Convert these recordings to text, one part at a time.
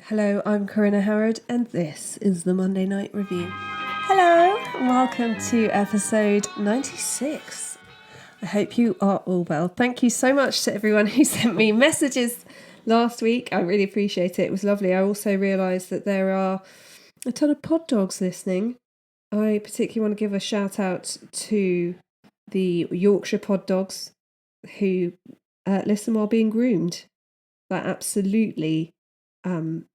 Hello, I'm Corinna Howard, and this is the Monday Night Review. Hello, and welcome to episode 96. I hope you are all well. Thank you so much to everyone who sent me messages last week. I really appreciate it. It was lovely. I also realised that there are a ton of pod dogs listening. I particularly want to give a shout out to the Yorkshire pod dogs who listen while being groomed. That absolutely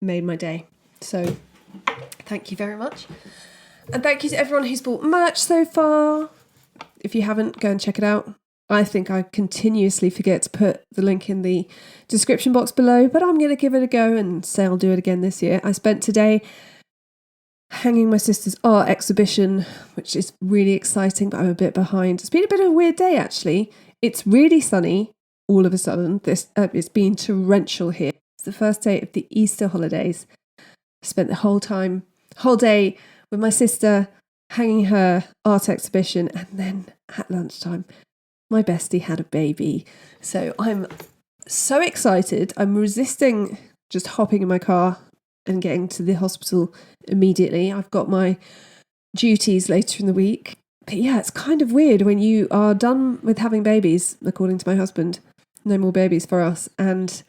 made my day. So thank you very much. And thank you to everyone who's bought merch so far. If you haven't, go and check it out. I think I continuously forget to put the link in the description box below, but I'm going to give it a go and say I'll do it again this year. I spent today hanging my sister's art exhibition, which is really exciting, but I'm a bit behind. It's been a bit of a weird day, actually. It's really sunny all of a sudden. It's been torrential here. It's the first day of the Easter holidays. I spent the whole day with my sister hanging her art exhibition, and then at lunchtime, my bestie had a baby. So I'm so excited. I'm resisting just hopping in my car and getting to the hospital immediately. I've got my duties later in the week. But yeah, it's kind of weird when you are done with having babies, according to my husband. No more babies for us. And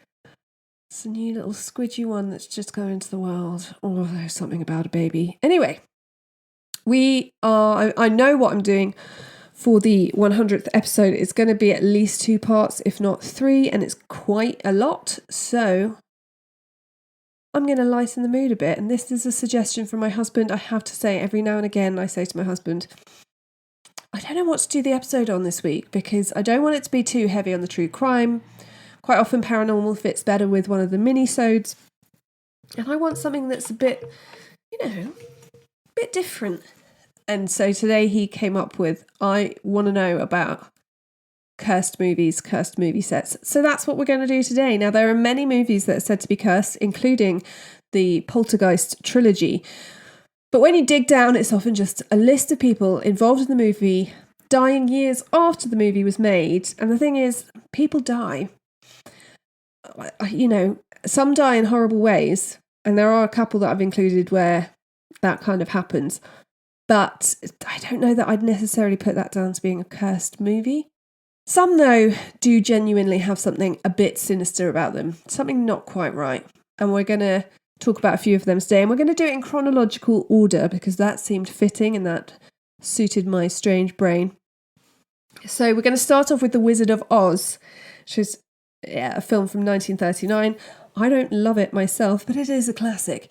it's a new little squidgy one that's just going into the world. Oh, there's something about a baby. Anyway, I know what I'm doing for the 100th episode. It's going to be at least 2 parts, if not 3, and it's quite a lot. So I'm going to lighten the mood a bit. And this is a suggestion from my husband. I have to say, every now and again, I say to my husband, I don't know what to do the episode on this week because I don't want it to be too heavy on the true crime. Quite often paranormal fits better with one of the mini-sodes. And I want something that's a bit, a bit different. And so today he came up with, I want to know about cursed movies, cursed movie sets. So that's what we're going to do today. Now, there are many movies that are said to be cursed, including the Poltergeist trilogy. But when you dig down, it's often just a list of people involved in the movie dying years after the movie was made. And the thing is, people die. Some die in horrible ways. And there are a couple that I've included where that kind of happens. But I don't know that I'd necessarily put that down to being a cursed movie. Some, though, do genuinely have something a bit sinister about them. Something not quite right. And we're going to talk about a few of them today. And we're going to do it in chronological order because that seemed fitting and that suited my strange brain. So we're going to start off with The Wizard of Oz, which is a film from 1939. I don't love it myself, but it is a classic.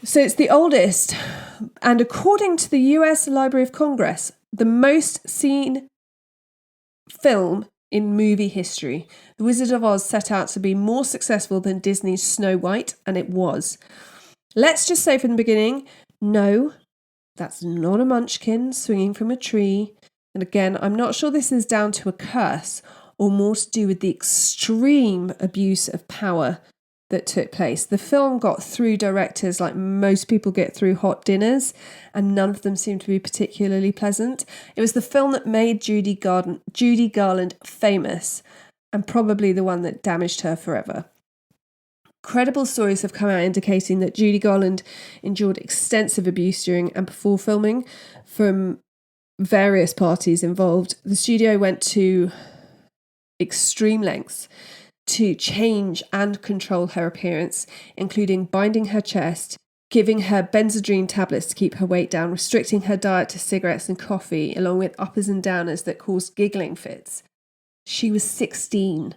So it's the oldest, and according to the US Library of Congress, the most seen film in movie history. The Wizard of Oz set out to be more successful than Disney's Snow White, and it was. Let's just say from the beginning, no, that's not a munchkin swinging from a tree. And again, I'm not sure this is down to a curse or more to do with the extreme abuse of power that took place. The film got through directors like most people get through hot dinners, and none of them seemed to be particularly pleasant. It was the film that made Judy Garland famous, and probably the one that damaged her forever. Credible stories have come out indicating that Judy Garland endured extensive abuse during and before filming from various parties involved. The studio went to extreme lengths to change and control her appearance, including binding her chest, giving her Benzedrine tablets to keep her weight down, restricting her diet to cigarettes and coffee, along with uppers and downers that caused giggling fits. She was 16.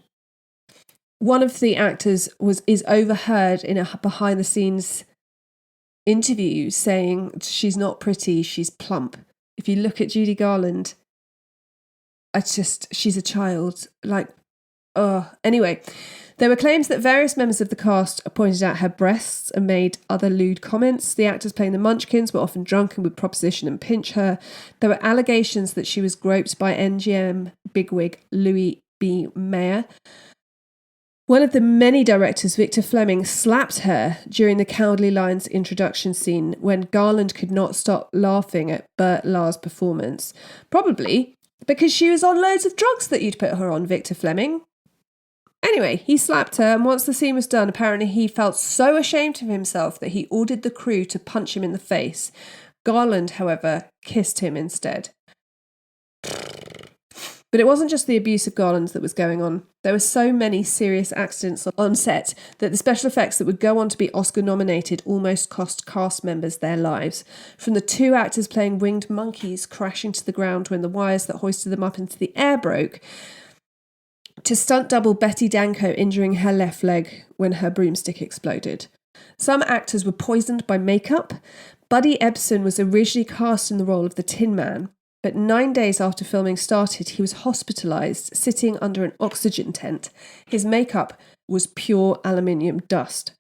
One of the actors is overheard in a behind-the-scenes interview saying she's not pretty, she's plump. If you look at Judy Garland, she's a child. Anyway, there were claims that various members of the cast pointed out her breasts and made other lewd comments. The actors playing the Munchkins were often drunk and would proposition and pinch her. There were allegations that she was groped by MGM bigwig Louis B. Mayer. One of the many directors, Victor Fleming, slapped her during the Cowardly Lion's introduction scene when Garland could not stop laughing at Burt Lahr's performance. Probably because she was on loads of drugs that you'd put her on, Victor Fleming. Anyway, he slapped her, and once the scene was done, apparently he felt so ashamed of himself that he ordered the crew to punch him in the face. Garland, however, kissed him instead. But it wasn't just the abuse of Garland that was going on. There were so many serious accidents on set that the special effects that would go on to be Oscar nominated almost cost cast members their lives. From the 2 actors playing winged monkeys crashing to the ground when the wires that hoisted them up into the air broke, to stunt double Betty Danko injuring her left leg when her broomstick exploded. Some actors were poisoned by makeup. Buddy Ebsen was originally cast in the role of the Tin Man, but 9 days after filming started, he was hospitalised, sitting under an oxygen tent. His makeup was pure aluminium dust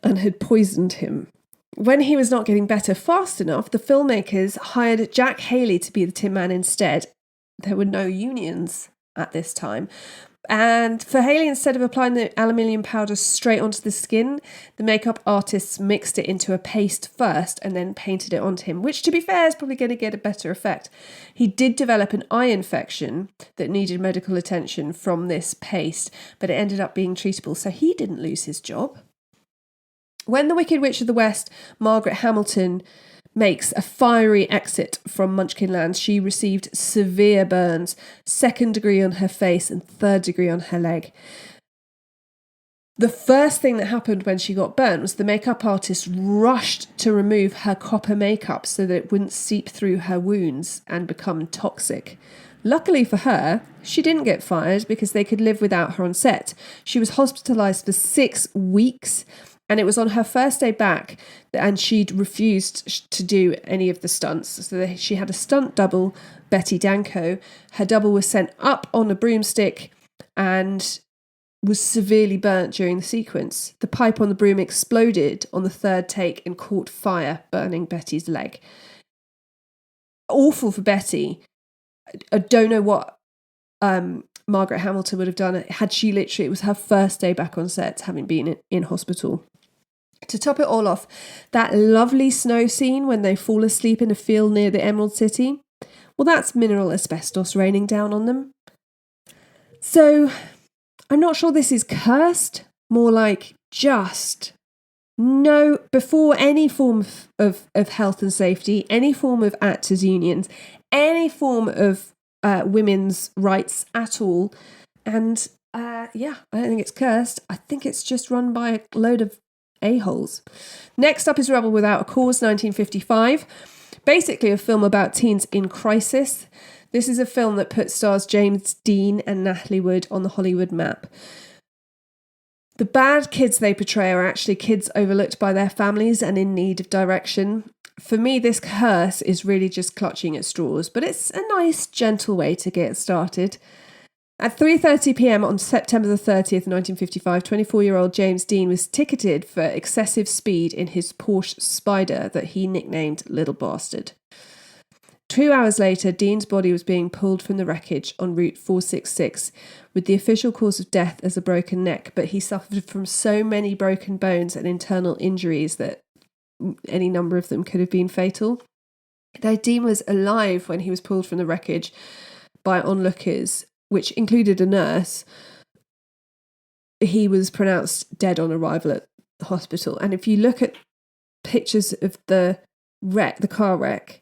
and had poisoned him. When he was not getting better fast enough, the filmmakers hired Jack Haley to be the Tin Man instead. There were no unions at this time. And for Haley, instead of applying the aluminium powder straight onto the skin, the makeup artists mixed it into a paste first and then painted it onto him, which, to be fair, is probably going to get a better effect. He did develop an eye infection that needed medical attention from this paste, but it ended up being treatable, so he didn't lose his job. When the Wicked Witch of the West, Margaret Hamilton, makes a fiery exit from Munchkinland, she received severe burns, 2nd degree on her face and 3rd degree on her leg. The first thing that happened when she got burnt was the makeup artist rushed to remove her copper makeup so that it wouldn't seep through her wounds and become toxic. Luckily for her, she didn't get fired because they could live without her on set. She was hospitalised for 6 weeks. And it was on her first day back, and she'd refused to do any of the stunts. So she had a stunt double, Betty Danko. Her double was sent up on a broomstick and was severely burnt during the sequence. The pipe on the broom exploded on the 3rd take and caught fire, burning Betty's leg. Awful for Betty. I don't know what Margaret Hamilton would have done had she literally, it was her first day back on set, having been in hospital. To top it all off, that lovely snow scene when they fall asleep in a field near the Emerald City, well, that's mineral asbestos raining down on them. So I'm not sure this is cursed, more like just no, before any form of health and safety, any form of actors' unions, any form of women's rights at all. And I don't think it's cursed. I think it's just run by a load of a-holes. Next up is Rebel Without a Cause, 1955. Basically a film about teens in crisis. This is a film that stars James Dean and Natalie Wood on the Hollywood map. The bad kids they portray are actually kids overlooked by their families and in need of direction. For me, this curse is really just clutching at straws, but it's a nice, gentle way to get started. At 3:30 p.m. on September the 30th, 1955, 24-year-old James Dean was ticketed for excessive speed in his Porsche Spider that he nicknamed Little Bastard. 2 hours later, Dean's body was being pulled from the wreckage on Route 466 with the official cause of death as a broken neck, but he suffered from so many broken bones and internal injuries that any number of them could have been fatal. Though Dean was alive when he was pulled from the wreckage by onlookers, which included a nurse, he was pronounced dead on arrival at the hospital. And if you look at pictures of the wreck, the car wreck,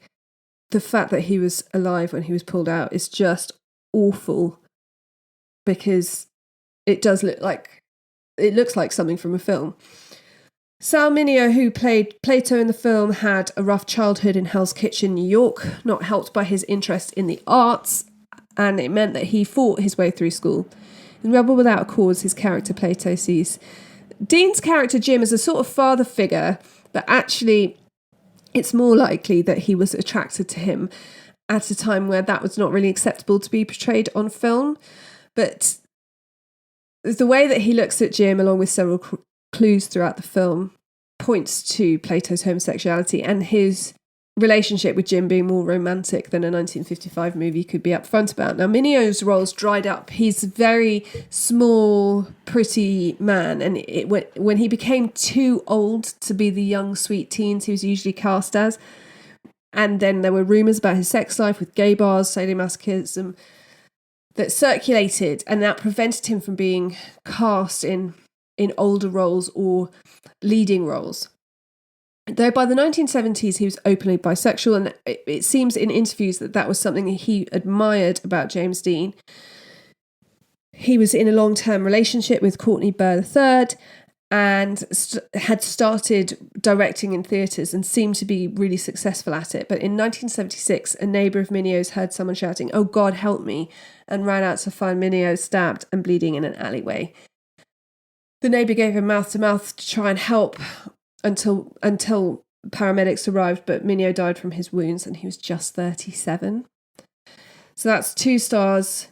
the fact that he was alive when he was pulled out is just awful, because it looks like something from a film. Sal Mineo, who played Plato in the film, had a rough childhood in Hell's Kitchen, New York, not helped by his interest in the arts, and it meant that he fought his way through school. In Rebel Without a Cause, his character Plato sees Dean's character Jim as a sort of father figure, but actually it's more likely that he was attracted to him at a time where that was not really acceptable to be portrayed on film. But the way that he looks at Jim, along with several clues throughout the film, points to Plato's homosexuality and his relationship with Jim being more romantic than a 1955 movie could be upfront about. Now, Mineo's role's dried up. He's a very small, pretty man, and when he became too old to be the young, sweet teens he was usually cast as, and then there were rumours about his sex life with gay bars, sadomasochism, that circulated, and that prevented him from being cast in older roles or leading roles. Though by the 1970s he was openly bisexual, and it seems in interviews that was something he admired about James Dean. He was in a long-term relationship with Courtney Burr III and had started directing in theatres and seemed to be really successful at it. But in 1976, a neighbour of Minio's heard someone shouting, "Oh, God, help me," and ran out to find Minio stabbed and bleeding in an alleyway. The neighbour gave him mouth-to-mouth to try and help until paramedics arrived, but Minio died from his wounds and he was just 37. So that's 2 stars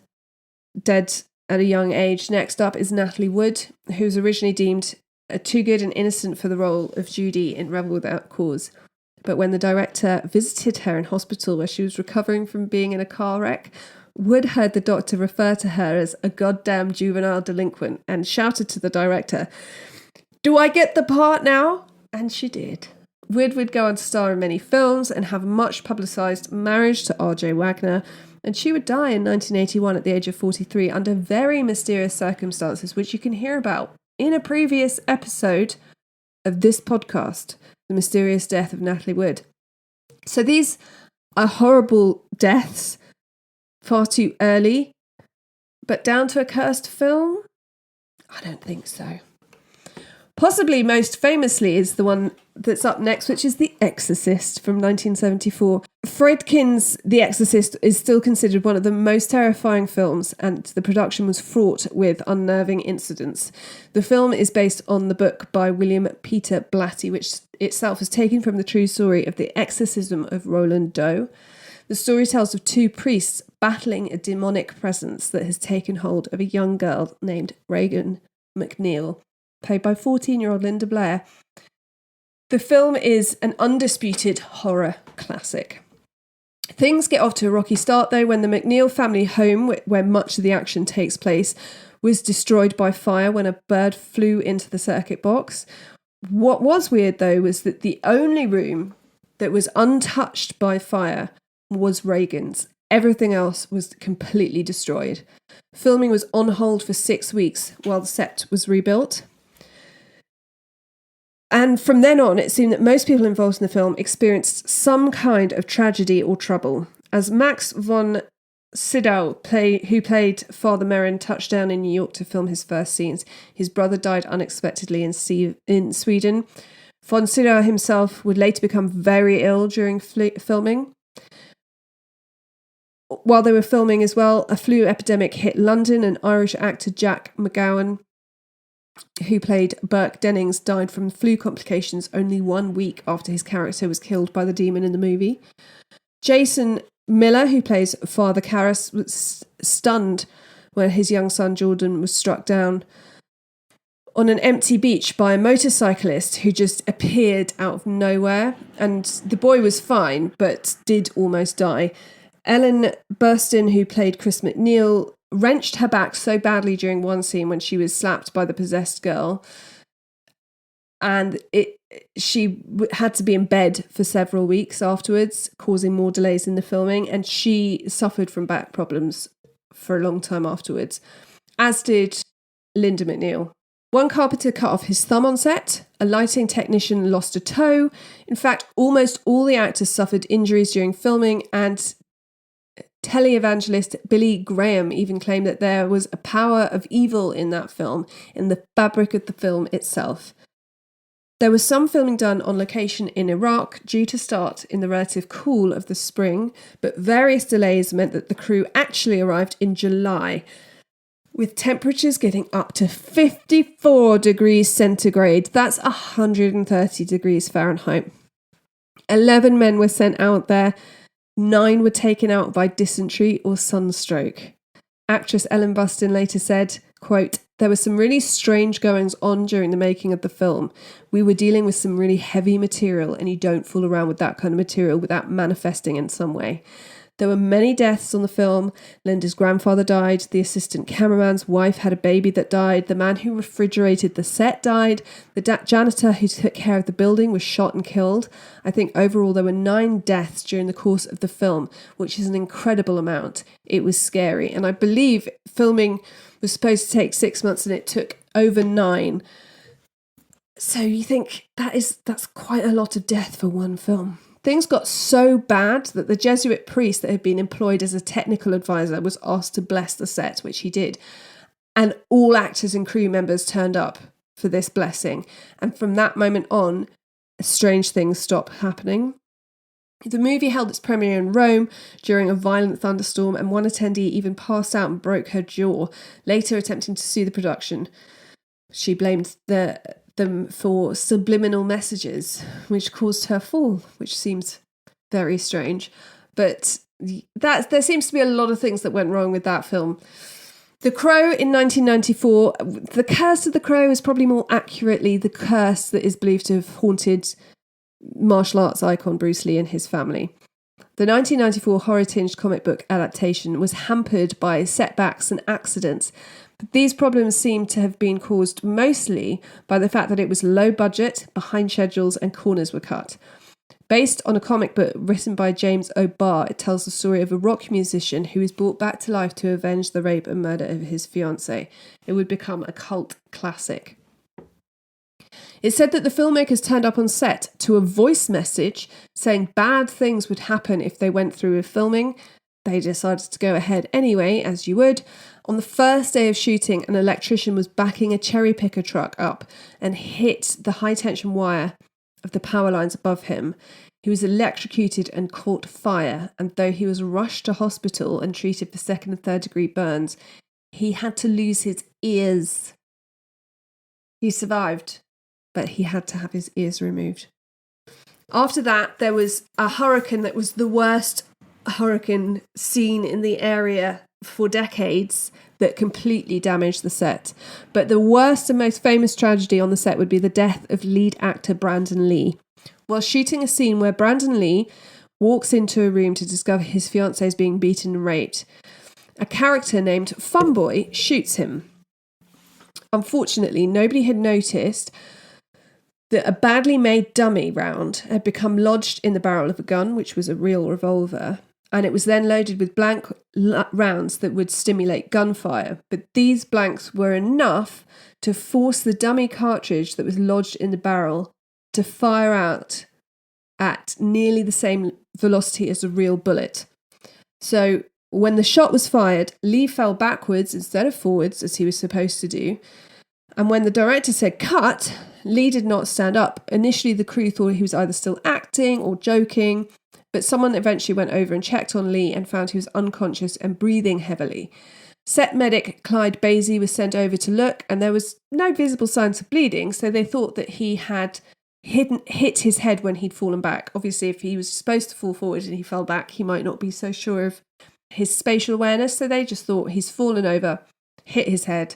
dead at a young age. Next up is Natalie Wood, who was originally deemed too good and innocent for the role of Judy in Rebel Without Cause. But when the director visited her in hospital where she was recovering from being in a car wreck, Wood heard the doctor refer to her as a goddamn juvenile delinquent and shouted to the director, "Do I get the part now?" And she did. Wood would go on to star in many films and have a much publicised marriage to R.J. Wagner, and she would die in 1981 at the age of 43 under very mysterious circumstances, which you can hear about in a previous episode of this podcast, The Mysterious Death of Natalie Wood. So these are horrible deaths, far too early, but down to a cursed film? I don't think so. Possibly most famously is the one that's up next, which is The Exorcist from 1974. Friedkin's The Exorcist is still considered one of the most terrifying films, and the production was fraught with unnerving incidents. The film is based on the book by William Peter Blatty, which itself is taken from the true story of the exorcism of Roland Doe. The story tells of 2 priests battling a demonic presence that has taken hold of a young girl named Regan McNeil, played by 14-year-old Linda Blair. The film is an undisputed horror classic. Things get off to a rocky start, though, when the McNeil family home, where much of the action takes place, was destroyed by fire when a bird flew into the circuit box. What was weird, though, was that the only room that was untouched by fire was Reagan's. Everything else was completely destroyed. Filming was on hold for 6 weeks while the set was rebuilt. And from then on, it seemed that most people involved in the film experienced some kind of tragedy or trouble. As Max von Sydow, who played Father Merrin, touched down in New York to film his first scenes, his brother died unexpectedly in Sweden. Von Sydow himself would later become very ill during filming. While they were filming as well, a flu epidemic hit London, and Irish actor Jack McGowan, who played Burke Dennings, died from flu complications only 1 week after his character was killed by the demon in the movie. Jason Miller, who plays Father Karras, was stunned when his young son Jordan was struck down on an empty beach by a motorcyclist who just appeared out of nowhere, and the boy was fine but did almost die. Ellen Burstyn, who played Chris McNeil, wrenched her back so badly during one scene when she was slapped by the possessed girl, and she had to be in bed for several weeks afterwards, causing more delays in the filming, and she suffered from back problems for a long time afterwards, as did Linda McNeil. One carpenter cut off his thumb on set, a lighting technician lost a toe. In fact, almost all the actors suffered injuries during filming, and televangelist Billy Graham even claimed that there was a power of evil in that film, in the fabric of the film itself. There was some filming done on location in Iraq, due to start in the relative cool of the spring, but various delays meant that the crew actually arrived in July, with temperatures getting up to 54 degrees centigrade. That's 130 degrees Fahrenheit. 11 men were sent out there. 9 were taken out by dysentery or sunstroke. Actress Ellen Bustin later said, quote, "There were some really strange goings on during the making of the film. We were dealing with some really heavy material, and you don't fool around with that kind of material without manifesting in some way. There were many deaths on the film. Linda's grandfather died. The assistant cameraman's wife had a baby that died. The man who refrigerated the set died. The janitor who took care of the building was shot and killed. I think overall there were 9 deaths during the course of the film, which is an incredible amount. It was scary. And I believe filming was supposed to take 6 months and it took over 9. So you think that's quite a lot of death for one film. Things got so bad that the Jesuit priest that had been employed as a technical advisor was asked to bless the set, which he did. And all actors and crew members turned up for this blessing. And from that moment on, strange things stopped happening. The movie held its premiere in Rome during a violent thunderstorm, and one attendee even passed out and broke her jaw, later attempting to sue the production. She blamed them for subliminal messages, which caused her fall, which seems very strange. But there seems to be a lot of things that went wrong with that film. The Crow in 1994, the Curse of the Crow is probably more accurately the curse that is believed to have haunted martial arts icon Bruce Lee and his family. The 1994 horror-tinged comic book adaptation was hampered by setbacks and accidents. But these problems seem to have been caused mostly by the fact that it was low budget, behind schedules, and corners were cut. Based on a comic book written by James O'Barr, it tells the story of a rock musician who is brought back to life to avenge the rape and murder of his fiancée. It would become a cult classic. It's said that the filmmakers turned up on set to a voice message saying bad things would happen if they went through with filming. They decided to go ahead anyway, as you would. On the first day of shooting, an electrician was backing a cherry picker truck up and hit the high-tension wire of the power lines above him. He was electrocuted and caught fire, and though he was rushed to hospital and treated for 2nd and 3rd degree burns, he had to lose his ears. He survived, but he had to have his ears removed. After that, there was a hurricane that was the worst hurricane seen in the area for decades that completely damaged the set. But the worst and most famous tragedy on the set would be the death of lead actor Brandon Lee. While shooting a scene where Brandon Lee walks into a room to discover his fiancée is being beaten and raped, a character named Funboy shoots him. Unfortunately, nobody had noticed that a badly made dummy round had become lodged in the barrel of a gun, which was a real revolver, and it was then loaded with blank rounds that would stimulate gunfire. But these blanks were enough to force the dummy cartridge that was lodged in the barrel to fire out at nearly the same velocity as a real bullet. So when the shot was fired, Lee fell backwards instead of forwards, as he was supposed to do. And when the director said cut, Lee did not stand up. Initially, the crew thought he was either still acting or joking, but someone eventually went over and checked on Lee and found he was unconscious and breathing heavily. Set medic Clyde Basie was sent over to look, and there was no visible signs of bleeding, so they thought that he had hit his head when he'd fallen back. Obviously, if he was supposed to fall forward and he fell back, he might not be so sure of his spatial awareness, so they just thought he's fallen over, hit his head.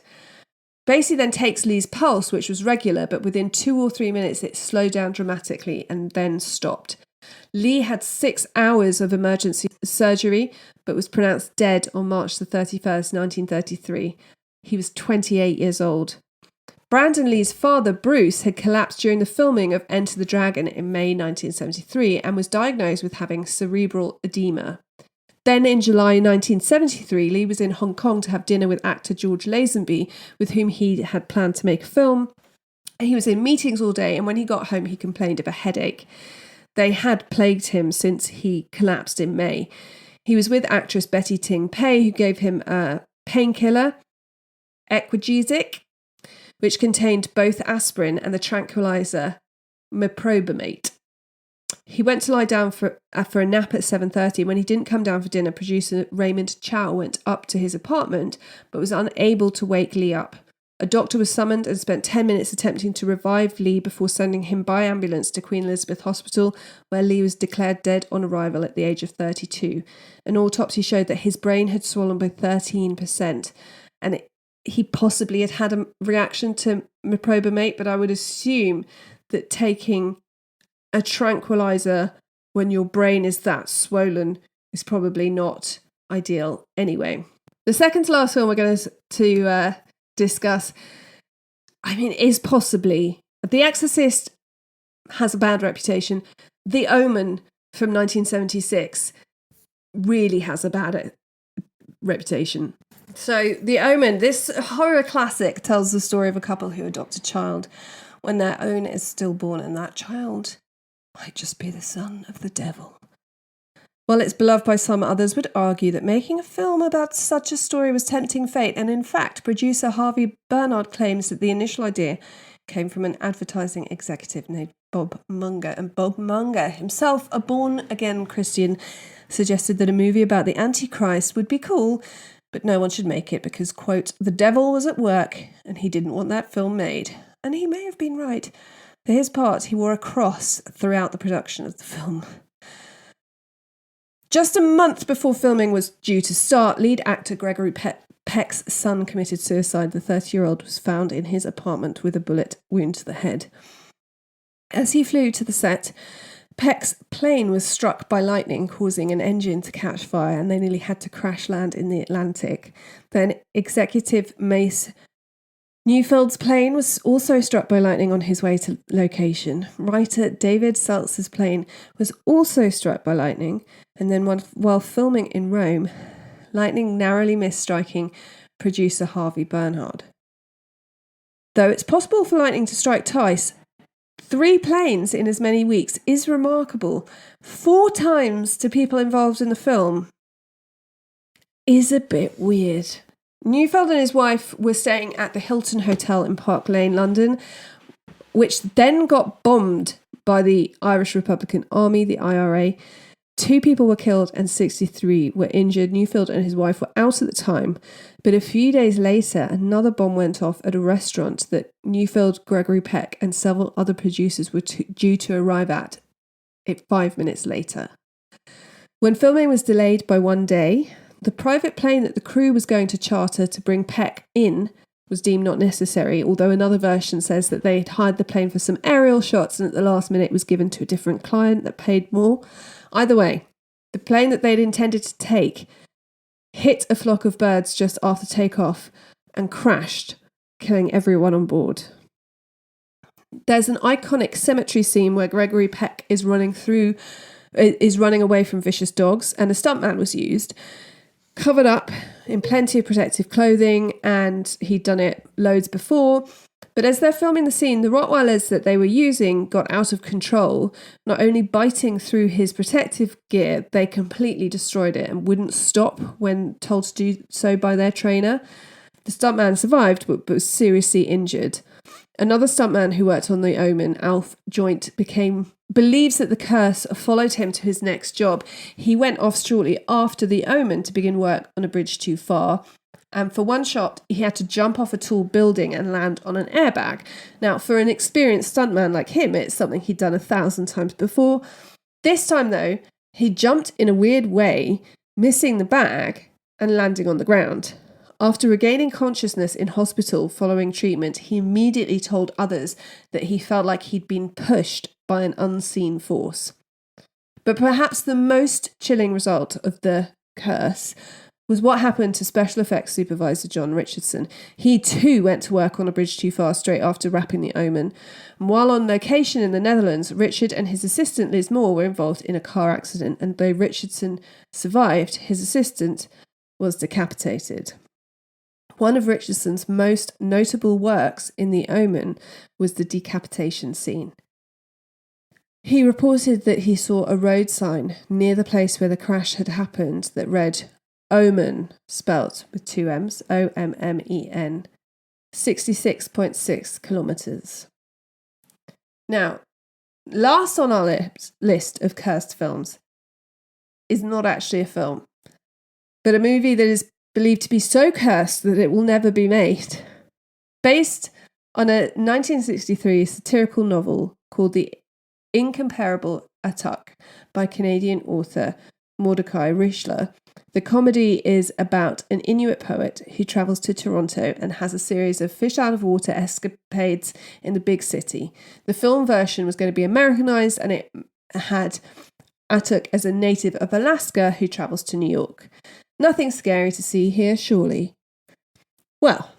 Basie then takes Lee's pulse, which was regular, but within 2 or 3 minutes it slowed down dramatically and then stopped. Lee had 6 hours of emergency surgery, but was pronounced dead on March the 31st, 1933. He was 28 years old. Brandon Lee's father, Bruce, had collapsed during the filming of Enter the Dragon in May 1973 and was diagnosed with having cerebral edema. Then in July 1973, Lee was in Hong Kong to have dinner with actor George Lazenby, with whom he had planned to make a film. He was in meetings all day, and when he got home, he complained of a headache. They had plagued him since he collapsed in May. He was with actress Betty Ting Pei, who gave him a painkiller, Equagesic, which contained both aspirin and the tranquilizer meprobamate. He went to lie down for a nap at 7:30. When he didn't come down for dinner, producer Raymond Chow went up to his apartment, but was unable to wake Lee up. A doctor was summoned and spent 10 minutes attempting to revive Lee before sending him by ambulance to Queen Elizabeth Hospital, where Lee was declared dead on arrival at the age of 32. An autopsy showed that his brain had swollen by 13%, and he possibly had a reaction to meprobamate, but I would assume that taking a tranquilizer when your brain is that swollen is probably not ideal anyway. The second to last film we're going to discuss, is possibly... The Exorcist has a bad reputation. The Omen from 1976 really has a bad reputation. So The Omen, this horror classic, tells the story of a couple who adopt a child when their own is stillborn, and that child might just be the son of the devil. While it's beloved by some, others would argue that making a film about such a story was tempting fate, and in fact, producer Harvey Bernard claims that the initial idea came from an advertising executive named Bob Munger, and Bob Munger, himself a born-again Christian, suggested that a movie about the Antichrist would be cool, but no one should make it because, quote, the devil was at work and he didn't want that film made. And he may have been right. For his part, he wore a cross throughout the production of the film. Just a month before filming was due to start, lead actor Gregory Peck's son committed suicide. The 30-year-old was found in his apartment with a bullet wound to the head. As he flew to the set, Peck's plane was struck by lightning, causing an engine to catch fire, and they nearly had to crash land in the Atlantic. Then executive Mace Neufeld's plane was also struck by lightning on his way to location. Writer David Seltzer's plane was also struck by lightning, and then while filming in Rome, lightning narrowly missed striking producer Harvey Bernhard. Though it's possible for lightning to strike twice, 3 planes in as many weeks is remarkable. 4 times to people involved in the film is a bit weird. Neufeld and his wife were staying at the Hilton Hotel in Park Lane, London, which then got bombed by the Irish Republican Army, the IRA. 2 people were killed and 63 were injured. Neufeld and his wife were out at the time, but a few days later, another bomb went off at a restaurant that Neufeld, Gregory Peck, and several other producers were due to arrive at 5 minutes later. When filming was delayed by 1 day, the private plane that the crew was going to charter to bring Peck in was deemed not necessary, although another version says that they had hired the plane for some aerial shots and at the last minute was given to a different client that paid more. Either way, the plane that they'd intended to take hit a flock of birds just after takeoff and crashed, killing everyone on board. There's an iconic cemetery scene where Gregory Peck is running away from vicious dogs, and a stuntman was used, covered up in plenty of protective clothing, and he'd done it loads before. But as they're filming the scene, the Rottweilers that they were using got out of control, not only biting through his protective gear, they completely destroyed it and wouldn't stop when told to do so by their trainer. The stuntman survived, but was seriously injured. Another stuntman who worked on The Omen, Alf Joint, believes that the curse followed him to his next job. He went off shortly after The Omen to begin work on A Bridge Too Far. And for one shot, he had to jump off a tall building and land on an airbag. Now, for an experienced stuntman like him, it's something he'd done 1,000 times before. This time, though, he jumped in a weird way, missing the bag and landing on the ground. After regaining consciousness in hospital following treatment, he immediately told others that he felt like he'd been pushed by an unseen force. But perhaps the most chilling result of the curse was what happened to special effects supervisor John Richardson. He too went to work on A Bridge Too Far straight after wrapping The Omen. And while on location in the Netherlands, Richard and his assistant Liz Moore were involved in a car accident, and though Richardson survived, his assistant was decapitated. One of Richardson's most notable works in The Omen was the decapitation scene. He reported that he saw a road sign near the place where the crash had happened that read Omen, spelt with 2 M's, O-M-M-E-N, 66.6 kilometres. Now, last on our list of cursed films is not actually a film, but a movie that is believed to be so cursed that it will never be made. Based on a 1963 satirical novel called The Incomparable Atuk by Canadian author Mordecai Richler, the comedy is about an Inuit poet who travels to Toronto and has a series of fish-out-of-water escapades in the big city. The film version was going to be Americanized, and it had Atuk as a native of Alaska who travels to New York. Nothing scary to see here, surely. Well,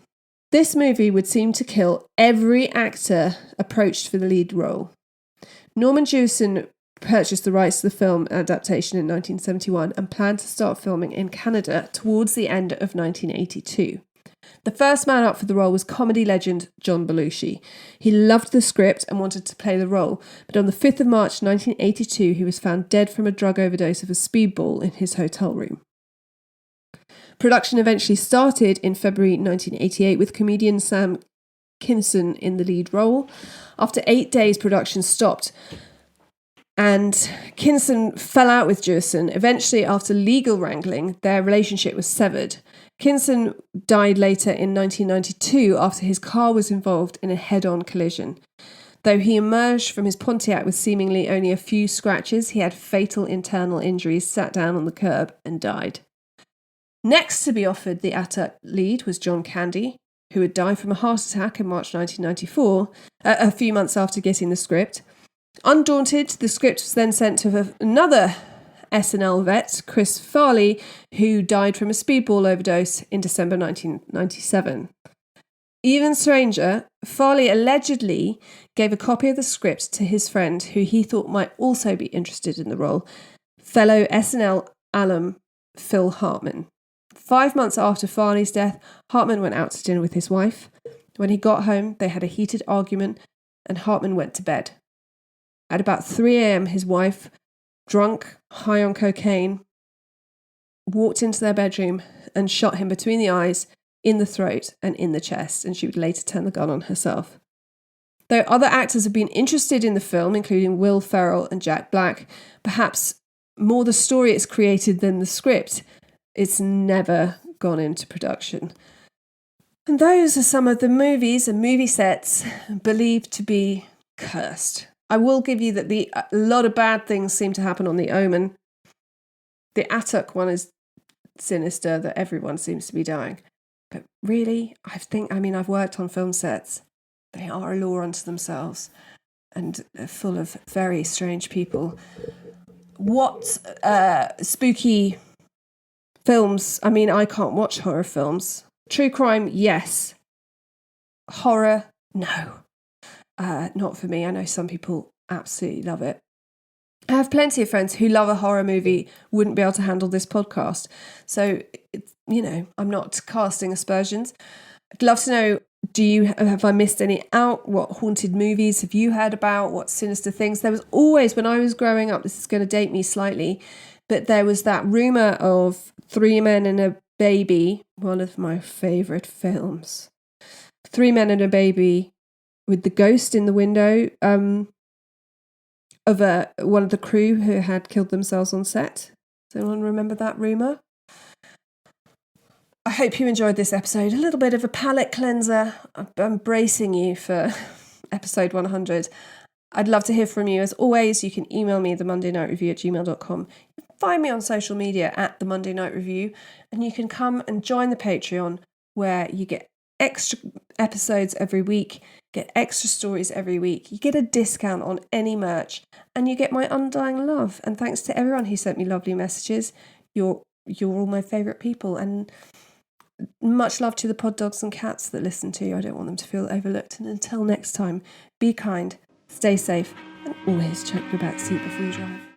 this movie would seem to kill every actor approached for the lead role. Norman Jewison purchased the rights to the film adaptation in 1971 and planned to start filming in Canada towards the end of 1982. The first man up for the role was comedy legend John Belushi. He loved the script and wanted to play the role, but on the 5th of March 1982 he was found dead from a drug overdose of a speedball in his hotel room. Production eventually started in February 1988 with comedian Sam Kinison in the lead role. After 8 days, production stopped and Kinison fell out with Jewison. Eventually, after legal wrangling, their relationship was severed. Kinison died later in 1992 after his car was involved in a head-on collision. Though he emerged from his Pontiac with seemingly only a few scratches, he had fatal internal injuries, sat down on the curb and died. Next to be offered the Atuk lead was John Candy, who had died from a heart attack in March 1994, a few months after getting the script. Undaunted, the script was then sent to another SNL vet, Chris Farley, who died from a speedball overdose in December 1997. Even stranger, Farley allegedly gave a copy of the script to his friend, who he thought might also be interested in the role, fellow SNL alum Phil Hartman. 5 months after Farley's death, Hartman went out to dinner with his wife. When he got home, they had a heated argument and Hartman went to bed. At about 3 a.m, his wife, drunk, high on cocaine, walked into their bedroom and shot him between the eyes, in the throat and in the chest, and she would later turn the gun on herself. Though other actors have been interested in the film, including Will Ferrell and Jack Black, perhaps more the story it's created than the script, it's never gone into production. And those are some of the movies and movie sets believed to be cursed. I will give you that a lot of bad things seem to happen on The Omen. The Atuk one is sinister, that everyone seems to be dying. But really, I've worked on film sets. They are a law unto themselves and full of very strange people. What spooky films? I can't watch horror films. True crime, yes. Horror, no. Not for me. I know some people absolutely love it. I have plenty of friends who love a horror movie, wouldn't be able to handle this podcast. So, I'm not casting aspersions. I'd love to know, have I missed any out? What haunted movies have you heard about? What sinister things? There was always, when I was growing up, this is going to date me slightly, but there was that rumour of Three Men and a Baby, one of my favourite films. Three Men and a Baby, with the ghost in the window of one of the crew who had killed themselves on set. Does anyone remember that rumour? I hope you enjoyed this episode. A little bit of a palate cleanser. I'm bracing you for episode 100. I'd love to hear from you. As always, you can email me, themondaynightrevue@gmail.com. Find me on social media at The Monday Night Review, and you can come and join the Patreon, where you get extra episodes every week, get extra stories every week, you get a discount on any merch, and you get my undying love. And thanks to everyone who sent me lovely messages. You're all my favourite people, and much love to the pod dogs and cats that listen to you. I don't want them to feel overlooked. And until next time, be kind, stay safe, and always check your back seat before you drive.